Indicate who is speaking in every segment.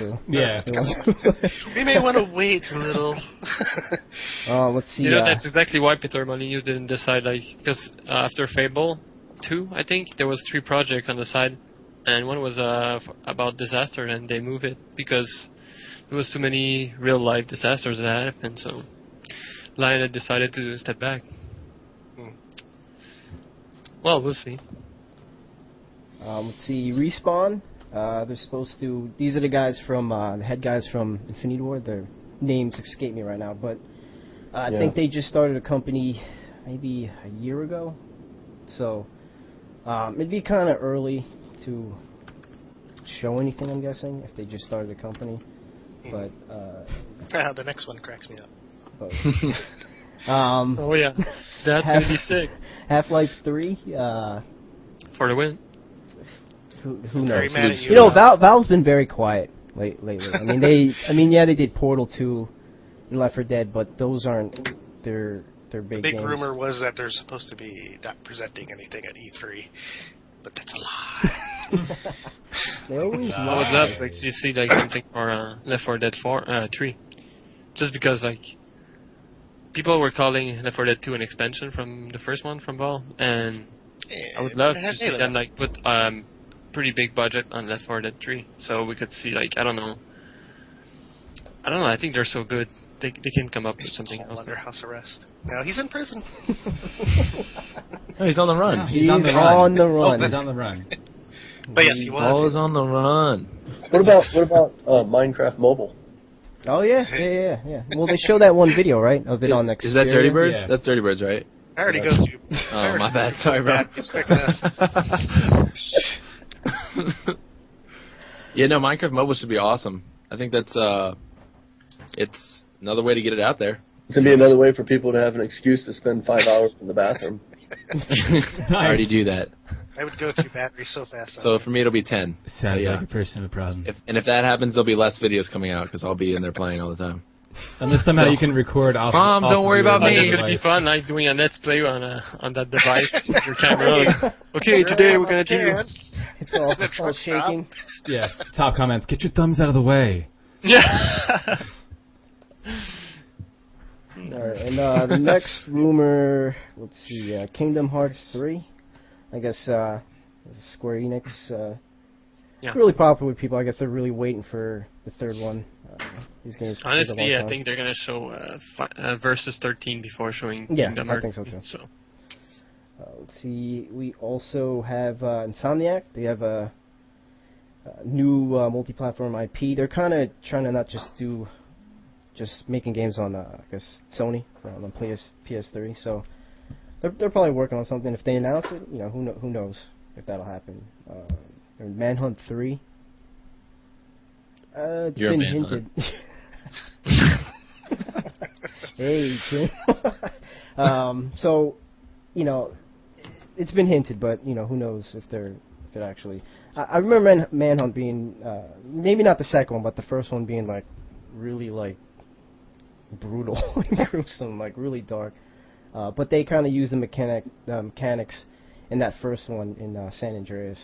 Speaker 1: So
Speaker 2: Yeah.
Speaker 3: We may want to wait a little.
Speaker 1: Let's see.
Speaker 4: You know, that's exactly why Peter Molyneux didn't decide, like, because after Fable 2, I think, there was 3 projects on the side, and one was about disaster, and they moved it because there was too many real-life disasters that happened, so Lion had decided to step back. Well, we'll see.
Speaker 1: Let's see. Respawn. They're supposed to. These are the guys from the head guys from Infinity Ward. Their names escape me right now, but I think they just started a company maybe a year ago. So it'd be kind of early to show anything. I'm guessing if they just started a company. But
Speaker 3: the next one cracks me up.
Speaker 1: But,
Speaker 4: oh yeah, that's gonna be sick.
Speaker 1: Half-Life 3.
Speaker 4: For the win.
Speaker 1: Who knows?
Speaker 3: Very mad at you.
Speaker 1: You know, Valve's been very quiet lately. I mean, they did Portal 2 and Left 4 Dead, but those aren't their big
Speaker 3: The big
Speaker 1: games.
Speaker 3: rumor was that they're supposed to be not presenting anything at E3, but that's a lie.
Speaker 1: They always
Speaker 4: I would love to actually see like something for Left 4 Dead 3, just because like people were calling Left 4 Dead 2 an expansion from the first one from Valve, and I would love to see them like put pretty big budget on Left 4 Dead 3, so we could see like I don't know. I think they're so good. They can come up with something else.
Speaker 3: Under house arrest. No, he's in prison.
Speaker 5: No, he's on the run.
Speaker 2: No, he's on the run.
Speaker 3: Oh,
Speaker 2: he's on the run.
Speaker 3: But yes, he was.
Speaker 5: Always on the run.
Speaker 6: What about Minecraft Mobile?
Speaker 1: Oh yeah. Well, they showed that one video, right, of it on Xperia.
Speaker 5: Is that Dirty Birds?
Speaker 2: Yeah.
Speaker 5: That's Dirty Birds, right?
Speaker 3: I already go through.
Speaker 5: Oh, my bad. Sorry, bro.
Speaker 3: He's quick enough.
Speaker 5: Yeah, no, Minecraft Mobile should be awesome. I think that's it's another way to get it out there.
Speaker 6: It's gonna be another way for people to have an excuse to spend 5 hours in the bathroom.
Speaker 5: I already do that.
Speaker 3: I would go through batteries so fast.
Speaker 5: So for me, it'll be 10.
Speaker 2: Sounds like a person with a problem.
Speaker 5: If that happens, there'll be less videos coming out because I'll be in there playing all the time.
Speaker 2: Unless somehow you can record off.
Speaker 5: Mom, don't worry about me.
Speaker 4: It's gonna be fun, like doing a let's play on that device with your camera. Okay, today we're gonna do.
Speaker 1: It's all shaking.
Speaker 2: Yeah. Top comments. Get your thumbs out of the way.
Speaker 4: Yeah.
Speaker 1: Alright, and the next rumor, let's see, Kingdom Hearts 3. I guess Square Enix. It's really popular with people. I guess they're really waiting for the third one. These games
Speaker 4: Honestly, I think they're gonna show Versus 13 before showing Kingdom Hearts.
Speaker 1: I think so too. Let's see. We also have Insomniac. They have a new multi-platform IP. They're kind of trying to not just making games on I guess Sony on PS3. So they're probably working on something. If they announce it, you know, who knows if that'll happen. Manhunt 3. It's
Speaker 5: You're
Speaker 1: been
Speaker 5: a
Speaker 1: hinted. Hey, Jim. So, you know, it's been hinted, but you know, who knows if it actually. I remember Manhunt being maybe not the second one, but the first one being like really like brutal and gruesome, like really dark. But they kind of used the mechanics in that first one in San Andreas.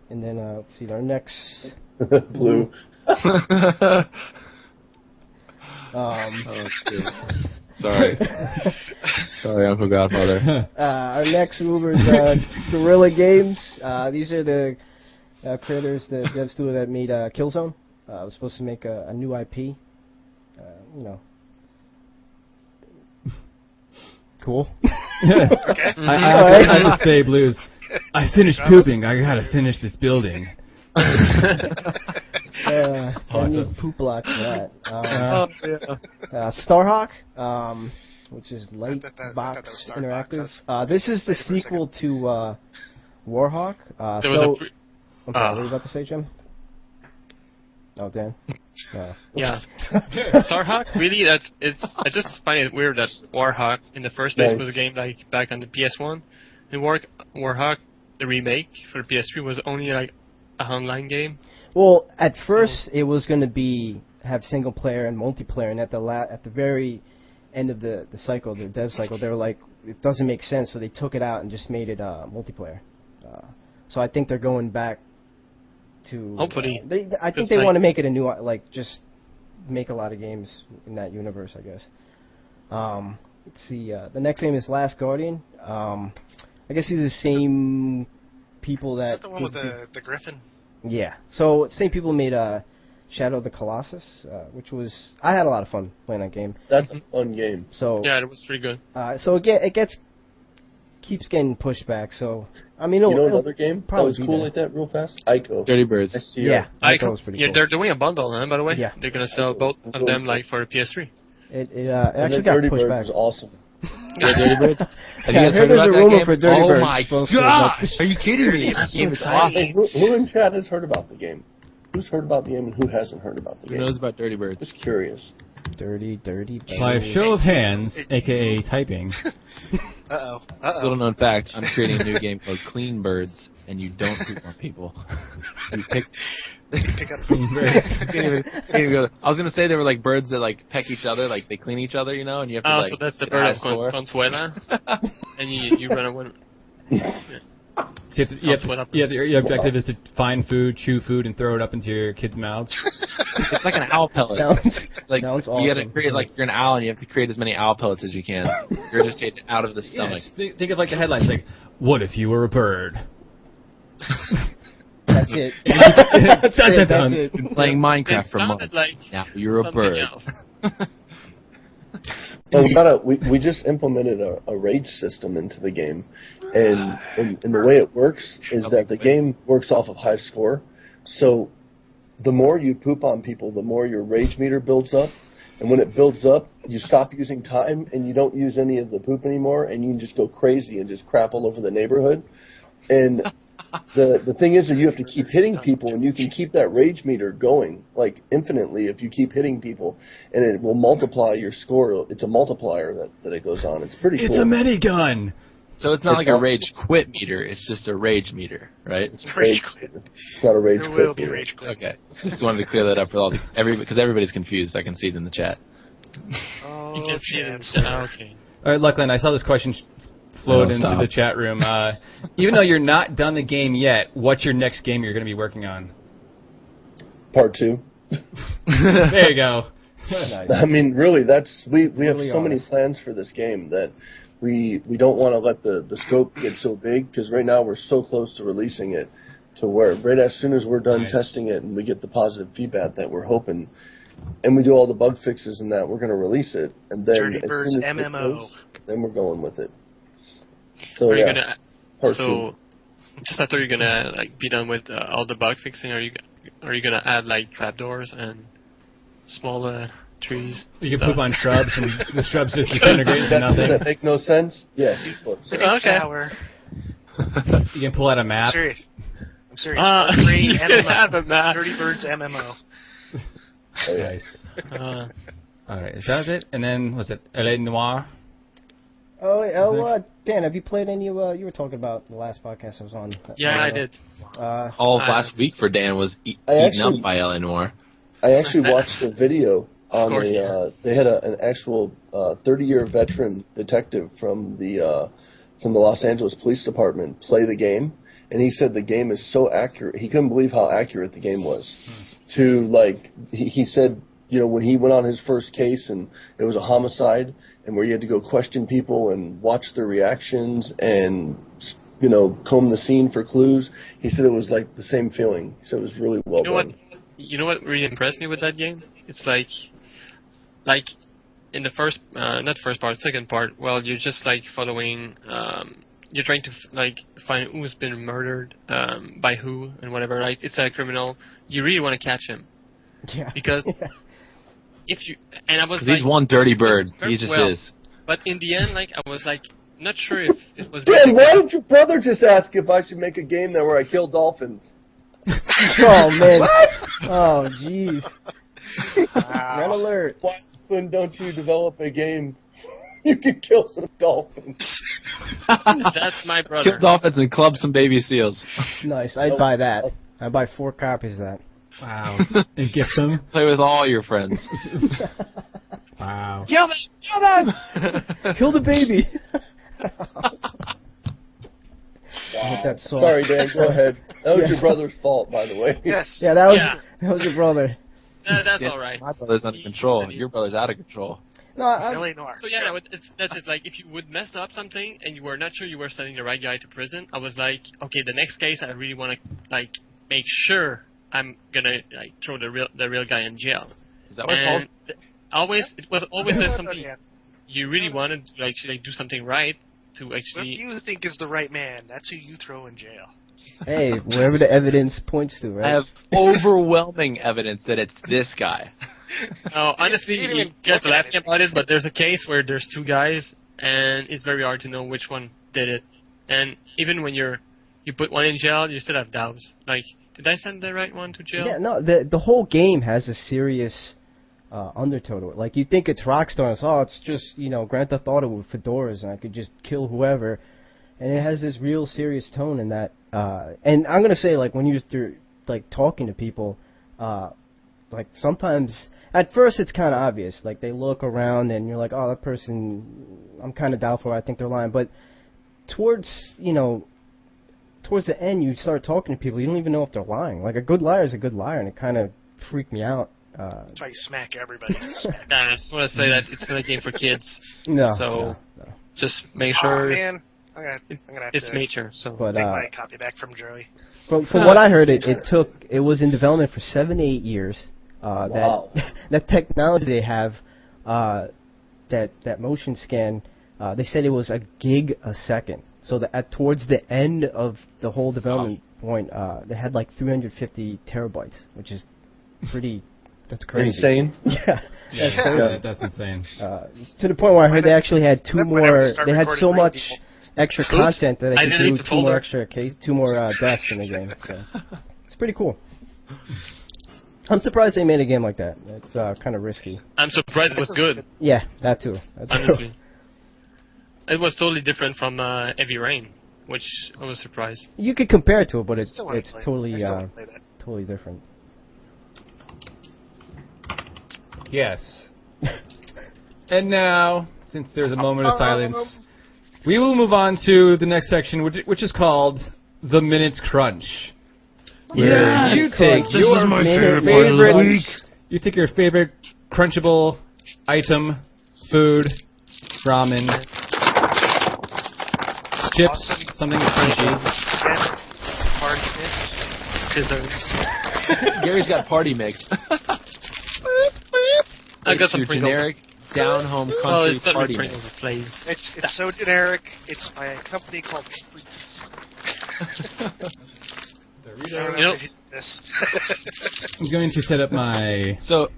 Speaker 1: And then let's see, our next
Speaker 6: Blue.
Speaker 5: Sorry. Sorry, Uncle Godfather.
Speaker 1: Our next rumor is Guerrilla Games. These are the creators, the dev studio that made Killzone. Was supposed to make a new IP. You know. Cool.
Speaker 3: Okay.
Speaker 2: I would say, Blues. I finished pooping. I gotta finish this building.
Speaker 1: I need poop block for that. Starhawk, which is Lightbox Interactive. This is the sequel to Warhawk. I'm sorry, what are you about to say, Jim? Oh, Dan.
Speaker 4: Yeah. Starhawk, really? I just find it weird that Warhawk in the first place was a game like back on the PS1, and Warhawk, the remake for the PS3, was only like a online game.
Speaker 1: Well, at first it was going to have single player and multiplayer, and at the very end of the cycle, the dev cycle, they were like, it doesn't make sense, so they took it out and just made it multiplayer. So I think they're going back to.
Speaker 4: Hopefully.
Speaker 1: I think
Speaker 4: It's
Speaker 1: they
Speaker 4: like-
Speaker 1: want to make it a new, like, just make a lot of games in that universe, I guess. Let's see. The next game is Last Guardian. I guess these are the same people
Speaker 3: Is
Speaker 1: that.
Speaker 3: that the one with the griffin?
Speaker 1: Yeah. So same people made Shadow of the Colossus, which was I had a lot of fun playing that game.
Speaker 6: That's a fun game.
Speaker 1: So
Speaker 4: Yeah, it was pretty good.
Speaker 1: so it keeps getting pushed back. So I mean,
Speaker 6: You know
Speaker 1: it'll
Speaker 6: another game that
Speaker 1: probably
Speaker 6: was
Speaker 1: be
Speaker 6: cool
Speaker 1: there.
Speaker 6: like that real fast? Ico.
Speaker 5: Dirty Birds.
Speaker 1: Yeah,
Speaker 4: I
Speaker 1: that was pretty cool.
Speaker 4: They're doing a bundle, huh, by the way.
Speaker 1: Yeah.
Speaker 4: They're gonna sell both of them like for PS3.
Speaker 1: It
Speaker 6: And
Speaker 1: actually
Speaker 6: then
Speaker 1: got
Speaker 6: Dirty
Speaker 1: pushed
Speaker 6: Birds
Speaker 1: back.
Speaker 6: was awesome.
Speaker 5: Yeah, Dirty Birds. Have
Speaker 1: Yeah,
Speaker 5: you
Speaker 1: I
Speaker 5: guys
Speaker 1: heard
Speaker 5: heard
Speaker 1: there's
Speaker 5: about
Speaker 1: a
Speaker 5: that
Speaker 1: rumor
Speaker 5: game?
Speaker 1: for Dirty
Speaker 5: oh
Speaker 1: Birds
Speaker 5: my
Speaker 1: supposed to, but-
Speaker 5: gosh! Are you kidding me? That game is awesome.
Speaker 6: Hey, who in chat has heard about the game? Who's heard about the game and who hasn't heard about the
Speaker 5: Who
Speaker 6: game?
Speaker 5: knows about Dirty Birds?
Speaker 6: Just curious.
Speaker 1: Dirty.
Speaker 2: By show of hands, aka typing.
Speaker 5: Little known fact: I'm creating a new game called Clean Birds, and you don't poop on people. You pick.
Speaker 3: Pick up
Speaker 2: Clean Birds.
Speaker 5: Can't even go. I was gonna say they were like birds that like peck each other, like they clean each other, you know, and you have to
Speaker 4: Oh,
Speaker 5: like.
Speaker 4: so that's the
Speaker 5: get a
Speaker 4: bird
Speaker 5: high
Speaker 4: of
Speaker 5: score.
Speaker 4: Consuela, and you run away.
Speaker 2: So your objective is to find food, chew food, and throw it up into your kids' mouths.
Speaker 5: It's like an owl pellet.
Speaker 1: Sounds
Speaker 5: Like
Speaker 1: sounds
Speaker 5: you gotta
Speaker 1: awesome.
Speaker 5: create like you're an owl and you have to create as many owl pellets as you can. You're just taken out of the stomach.
Speaker 2: Yes, think of like the headlines, like, "What if you were a bird?"
Speaker 1: That's it.
Speaker 2: That's
Speaker 1: That's
Speaker 2: done.
Speaker 1: it.
Speaker 5: Been playing Minecraft
Speaker 4: It
Speaker 5: for months.
Speaker 4: sounded like
Speaker 5: Now you're a
Speaker 4: something
Speaker 5: bird.
Speaker 4: else.
Speaker 6: Well, we just implemented a rage system into the game, and the way it works is that the game works off of high score. So the more you poop on people, the more your rage meter builds up, and when it builds up, you stop using time and you don't use any of the poop anymore, and you can just go crazy and just crap all over the neighborhood. And the thing is that you have to keep hitting people, and you can keep that rage meter going like infinitely if you keep hitting people, and it will multiply your score. It's a multiplier that it goes on. It's pretty cool.
Speaker 2: It's a minigun.
Speaker 5: So it's not like a rage quit meter. It's just a rage meter, right?
Speaker 3: Rage quit.
Speaker 6: It's not a rage
Speaker 3: There
Speaker 6: quit
Speaker 3: will be
Speaker 6: meter.
Speaker 3: rage quit.
Speaker 5: Okay. Just wanted to clear that up for all because everybody's confused. I can see it in the chat.
Speaker 3: Oh,
Speaker 4: You can see it.
Speaker 3: Chad.
Speaker 4: Okay.
Speaker 2: All right, Luclin, I saw this question float
Speaker 5: No,
Speaker 2: into
Speaker 5: stop.
Speaker 2: the chat room. Even though you're not done the game yet, what's your next game you're going to be working on?
Speaker 6: Part 2.
Speaker 2: There you go.
Speaker 1: Nice.
Speaker 6: I mean, really, we have
Speaker 1: Really
Speaker 6: so many
Speaker 1: honest.
Speaker 6: plans for this game that we don't want to let the scope get so big, because right now we're so close to releasing it to where right as soon as we're done
Speaker 2: Nice.
Speaker 6: testing it and we get the positive feedback that we're hoping, and we do all the bug fixes and that, we're going to release it, and then
Speaker 3: Dirty
Speaker 6: as
Speaker 3: Birds
Speaker 6: soon as it
Speaker 3: MMO.
Speaker 6: goes, then we're going with it. So
Speaker 4: Are you
Speaker 6: yeah,
Speaker 4: gonna?
Speaker 6: part
Speaker 4: So, just after you're gonna like be done with all the bug fixing, are you gonna add like trapdoors and small trees?
Speaker 2: You can
Speaker 4: stuff?
Speaker 2: poop on shrubs, and the shrubs just disintegrate into
Speaker 6: 2.
Speaker 2: nothing.
Speaker 6: Does that make no sense? Yes.
Speaker 3: The big
Speaker 4: Okay.
Speaker 3: flower.
Speaker 2: You can pull out a
Speaker 3: I'm
Speaker 2: map.
Speaker 3: serious. I'm serious.
Speaker 4: You
Speaker 3: Free
Speaker 4: can
Speaker 3: MMO.
Speaker 4: have a map.
Speaker 3: Dirty Birds MMO.
Speaker 6: Oh, yeah.
Speaker 2: Nice.
Speaker 4: Uh,
Speaker 2: All right, is that it? And then, was it L.A. Noir?
Speaker 1: Dan, have you played any of, you were talking about the last podcast I was on.
Speaker 4: yeah, I did.
Speaker 5: All of last week for Dan was eaten
Speaker 6: actually-
Speaker 5: up by Eleanor.
Speaker 6: I actually watched a video on
Speaker 4: course,
Speaker 6: they had an actual 30-year veteran detective from the Los Angeles Police Department play the game, and he said the game is so accurate. He couldn't believe how accurate the game was. To like, he said, you know, when he went on his first case and it was a homicide, and where you had to go question people and watch their reactions and, you know, comb the scene for clues, he said it was like the same feeling. He said it was really well done.
Speaker 4: You know what really impressed me with that game? It's like in the first, not first part, second part. Well, you're just like following. You're trying to like find who's been murdered by who and whatever. Right? It's a criminal. You really want to catch him
Speaker 1: Yeah.
Speaker 4: because if you and I was
Speaker 5: Because
Speaker 4: like,
Speaker 5: he's one dirty bird.
Speaker 4: very
Speaker 5: He just
Speaker 4: well.
Speaker 5: is.
Speaker 4: But in the end, like I was like not sure if it was.
Speaker 6: Dan, why did your brother just ask if I should make a game there where I kill dolphins?
Speaker 1: Oh, man. Oh, jeez. Red
Speaker 3: Wow.
Speaker 1: alert.
Speaker 6: Why don't you develop a game you can kill some dolphins?
Speaker 4: That's my brother.
Speaker 5: Kill dolphins and club some baby seals.
Speaker 1: Nice. I'd buy that. I'd buy 4 copies of that.
Speaker 2: Wow. And gift them?
Speaker 5: Play with all your friends.
Speaker 2: Wow.
Speaker 4: Kill them! Kill them!
Speaker 1: Kill the baby. With that sauce.
Speaker 6: Sorry, Dan, go ahead. That was your brother's fault, by the way.
Speaker 3: Yes.
Speaker 1: Yeah, that was your brother.
Speaker 4: That's all right.
Speaker 5: My brother's under control. Your brother's out of control.
Speaker 1: No,
Speaker 3: Really Noir.
Speaker 4: So yeah, no, that's it. Like, if you would mess up something and you were not sure you were sending the right guy to prison, I was like, okay, the next case I really want to like make sure I'm gonna like throw the real guy in jail.
Speaker 5: Is that what it's called?
Speaker 4: It was always something you really wanted to actually do something right to actually.
Speaker 3: Whoever you think is the right man, that's who you throw in jail.
Speaker 1: Hey, wherever the evidence points to, right?
Speaker 5: I have overwhelming evidence that it's this guy.
Speaker 4: No, honestly, you guys are laughing about it, but there's a case where there's two guys, and it's very hard to know which one did it. And even when you put one in jail, you still have doubts. Like, did I send the right one to jail?
Speaker 1: Yeah, no, the whole game has a serious undertow to it. Like, you think it's Rockstar, and it's just, Grand Theft Auto with fedoras, and I could just kill whoever. And it has this real serious tone in that. And I'm gonna say, like, when you're like talking to people, like sometimes at first it's kind of obvious. Like, they look around and you're like, oh, that person, I'm kind of doubtful. I think they're lying. But towards the end, you start talking to people, you don't even know if they're lying. Like, a good liar is a good liar, and it kind of freaked me out.
Speaker 3: That's why you smack everybody.
Speaker 4: I just want to say that it's not a game for kids.
Speaker 1: No.
Speaker 4: So
Speaker 1: no.
Speaker 4: just make sure.
Speaker 3: Oh, man. I'm gonna have
Speaker 4: it's
Speaker 3: to
Speaker 4: nature. So
Speaker 1: but,
Speaker 3: take my copy back from Joey.
Speaker 1: From what I heard, it was in development for 7 to 8 years.
Speaker 6: Wow.
Speaker 1: That technology they have, that motion scan, they said it was a gig a second. So that towards the end of the whole development point, they had like 350 terabytes, which is pretty. That's crazy.
Speaker 6: Insane.
Speaker 1: Yeah,
Speaker 2: that's insane.
Speaker 1: To the point where I heard they actually had two
Speaker 3: That's
Speaker 1: more.
Speaker 3: whenever we start
Speaker 1: They had so
Speaker 3: recording
Speaker 1: much
Speaker 3: people.
Speaker 1: extra content that
Speaker 4: I
Speaker 1: they could
Speaker 4: deleted
Speaker 1: do
Speaker 4: the
Speaker 1: two more
Speaker 4: folder.
Speaker 1: two more deaths in the game. So it's pretty cool. I'm surprised they made a game like that. It's kind of risky.
Speaker 4: I'm surprised it was good.
Speaker 1: Yeah, that too.
Speaker 4: Honestly, it was totally different from Heavy Rain, which I was surprised.
Speaker 1: You could compare it to it, but it's
Speaker 3: Still wanna
Speaker 1: it's
Speaker 3: play it.
Speaker 1: totally
Speaker 3: I still wanna play that.
Speaker 1: totally different.
Speaker 2: Yes. And now, since there's a moment of silence, we will move on to the next section, which is called The Minutes Crunch. Where you take your favorite You take your favorite crunchable item, food, ramen, chips,
Speaker 3: Awesome.
Speaker 2: something crunchy.
Speaker 3: Party mix.
Speaker 4: Scissors.
Speaker 5: Gary's got party mix.
Speaker 4: I got some
Speaker 5: your
Speaker 4: Pringles.
Speaker 5: generic down-home country
Speaker 4: Oh, it's not
Speaker 5: party
Speaker 4: really
Speaker 5: mix.
Speaker 4: Pringles, it's Lay's.
Speaker 3: It's so generic. It's by a company called. This.
Speaker 2: I'm going to set up my...
Speaker 5: So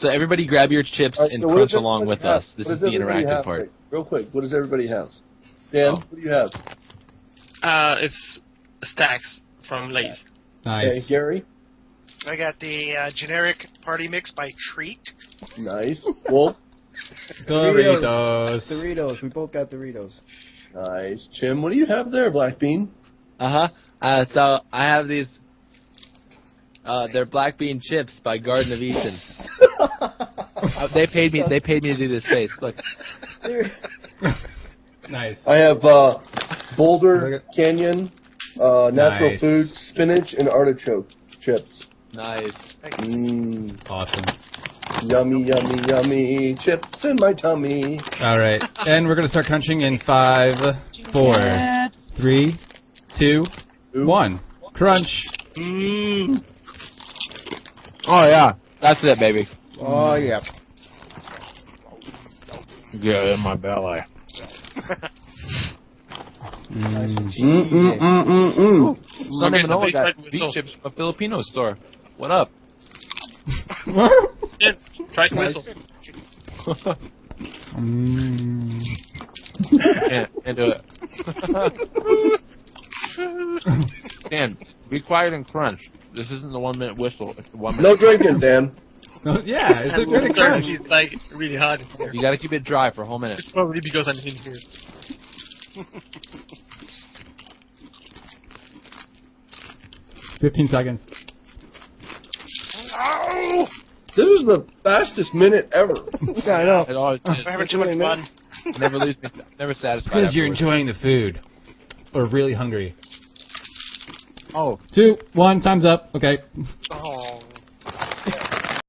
Speaker 5: everybody grab your chips and crunch along with us. This is the interactive part.
Speaker 6: Real quick, what does everybody have? Dan, what do you have?
Speaker 4: It's stacks from Lay's.
Speaker 2: Nice.
Speaker 6: Okay, Gary?
Speaker 3: I got the generic party mix by Treat.
Speaker 6: Nice. Wolf?
Speaker 2: Doritos.
Speaker 1: Doritos. We both got Doritos.
Speaker 6: Nice. Chim, what do you have there, Black Bean?
Speaker 5: So I have these. They're black bean chips by Garden of Eden. They paid me. They paid me to do this face. Look.
Speaker 2: Nice.
Speaker 6: I have Boulder Canyon, natural
Speaker 2: Nice.
Speaker 6: food, spinach, and artichoke chips.
Speaker 5: Nice.
Speaker 6: Mmm.
Speaker 2: Awesome.
Speaker 6: Yummy, yummy, yummy. Chips in my tummy.
Speaker 2: All right. And we're going to start crunching in 5, 4, 3, 2, 1. Crunch.
Speaker 5: Oh yeah, that's it, baby.
Speaker 1: Oh yeah.
Speaker 5: Get in my belly. Sunday
Speaker 4: Okay, so
Speaker 5: Manoa
Speaker 4: we
Speaker 5: got
Speaker 4: tried with
Speaker 5: beef
Speaker 4: salt.
Speaker 5: chips from a Filipino store. What up?
Speaker 4: Yeah, try to whistle.
Speaker 5: Can't do it. Dan, be quiet and crunch. This isn't the 1 minute whistle. It's the 1 minute.
Speaker 6: No drinking, Dan.
Speaker 2: Yeah, it's a good crunch.
Speaker 4: It's like really hot in here.
Speaker 5: You gotta keep it dry for a whole minute.
Speaker 4: It's probably because I'm in here.
Speaker 2: 15 seconds.
Speaker 3: Oh!
Speaker 6: This is the fastest minute ever.
Speaker 1: Yeah, I know.
Speaker 5: It always
Speaker 3: We're having too much fun.
Speaker 5: never lose me. Never satisfied.
Speaker 2: Because you're
Speaker 5: afterwards.
Speaker 2: enjoying the food. Or really hungry.
Speaker 5: Oh.
Speaker 2: 2, 1, time's up. Okay.
Speaker 3: Oh.